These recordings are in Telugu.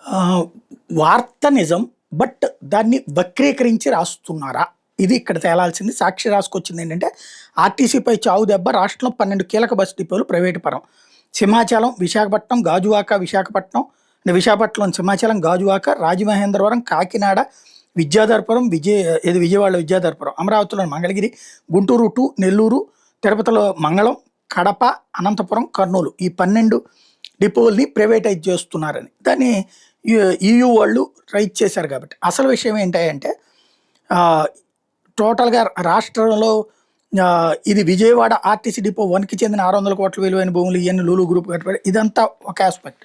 ఆహ్, వార్త నిజం. బట్ దాన్ని వక్రీకరించి రాస్తున్నారా? ఇది ఇక్కడ తేలాల్సింది. సాక్షి రాసుకొచ్చిందేంటంటే, ఆర్టీసీపై చావు దెబ్బ రాష్ట్రంలో 12 కీలక బస్ డిపోలు ప్రైవేటు పరం. సింహాచలం, విశాఖపట్నం, గాజువాక, విశాఖపట్నం, సింహాచలం, గాజువాక, రాజమహేంద్రవరం, కాకినాడ, విద్యాధరపురం, విజయవాడలో విద్యాధరపురం, అమరావతిలోని మంగళగిరి, గుంటూరు టు నెల్లూరు, తిరుపతిలో మంగళం, కడప, అనంతపురం, కర్నూలు ఈ 12 డిపోల్ని ప్రైవేటైజ్ చేస్తున్నారని. దాన్ని ఈయూ వాళ్ళు రైజ్ చేశారు కాబట్టి. అసలు విషయం ఏంటంటే టోటల్‌గా రాష్ట్రంలో ఇది విజయవాడ ఆర్టీసీ డిపో 1కి చెందిన 600 కోట్ల విలువైన భూములు ఇయన్నీ లూలు గ్రూప్ కట్టుబడి ఇదంతా ఒక ఆస్పెక్ట్.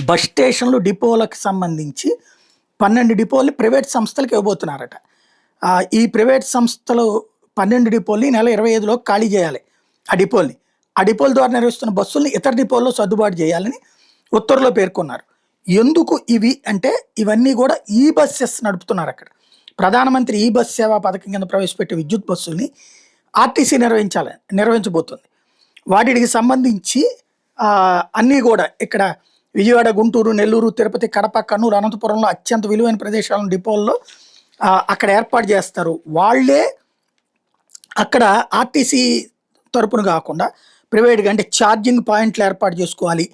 బస్ స్టేషన్లు డిపోలకు సంబంధించి 12 డిపోల్ని ప్రైవేట్ సంస్థలకు ఇవ్వబోతున్నారట. ఈ ప్రైవేట్ సంస్థలు 12 డిపోల్ని నెల 25లో ఖాళీ చేయాలి. ఆ డిపోల్ని. ఆ డిపోల ద్వారా నిర్వహిస్తున్న బస్సుల్ని ఇతర డిపోల్లో సర్దుబాటు చేయాలని ఉత్తర్వులో పేర్కొన్నారు. ఎందుకు ఇవి అంటే ఇవన్నీ కూడా ఈ బస్సెస్ నడుపుతున్నారు అక్కడ. ప్రధానమంత్రి ఈ బస్ సేవా పథకం కింద ప్రవేశపెట్టే విద్యుత్ బస్సుల్ని ఆర్టీసీ నిర్వహించబోతుంది. వాటికి సంబంధించి అన్నీ కూడా ఇక్కడ విజయవాడ, గుంటూరు, నెల్లూరు, తిరుపతి, కడప, కర్నూలు, అనంతపురంలో అత్యంత విలువైన ప్రదేశాలను డిపోల్లో అక్కడ ఏర్పాటు చేస్తారు. వాళ్ళే అక్కడ ఆర్టీసీ తరపున కాకుండా ప్రైవేట్గా అంటే ఛార్జింగ్ పాయింట్లు ఏర్పాటు చేసుకోవాలి.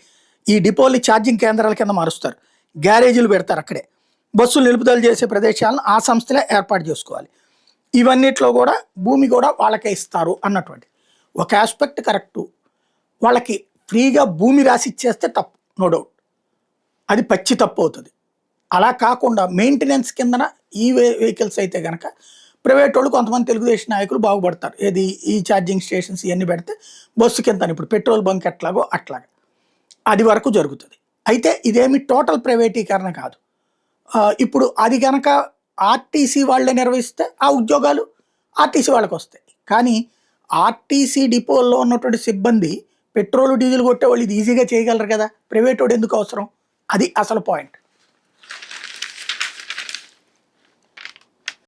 ఈ డిపోల్ని ఛార్జింగ్ కేంద్రాల కింద మారుస్తారు. గ్యారేజీలు పెడతారు అక్కడే. బస్సులు నిలుపుదల చేసే ప్రదేశాలను ఆ సంస్థలే ఏర్పాటు చేసుకోవాలి. ఇవన్నిట్లో కూడా భూమి కూడా వాళ్ళకే ఇస్తారు అన్నటువంటి ఒక ఆస్పెక్ట్ కరెక్టు. వాళ్ళకి ఫ్రీగా భూమి రాసి ఇచ్చేస్తే తప్పు, నో డౌట్. అది పచ్చి తప్పు అవుతుంది. అలా కాకుండా మెయింటెనెన్స్ కిందన ఈ వెహికల్స్ అయితే కనుక ప్రైవేట్ వాళ్ళు కొంతమంది తెలుగుదేశం నాయకులు బాగుపడతారు. ఈ ఛార్జింగ్ స్టేషన్స్ ఇవన్నీ పెడితే బస్సు కింద ఇప్పుడు పెట్రోల్ బంక్ ఎట్లాగో అట్లాగా అది వరకు జరుగుతుంది. అయితే ఇదేమి టోటల్ ప్రైవేటీకరణ కాదు. ఇప్పుడు అది కనుక ఆర్టీసీ వాళ్ళే నిర్వహిస్తే ఆ ఉద్యోగాలు ఆర్టీసీ వాళ్ళకి వస్తాయి. కానీ ఆర్టీసీ డిపోల్లో ఉన్నటువంటి సిబ్బంది పెట్రోల్, డీజిల్ కొట్టే వాళ్ళు ఇది ఈజీగా చేయగలరు కదా. ప్రైవేట్ వాడు ఎందుకు అవసరం? అది అసలు పాయింట్.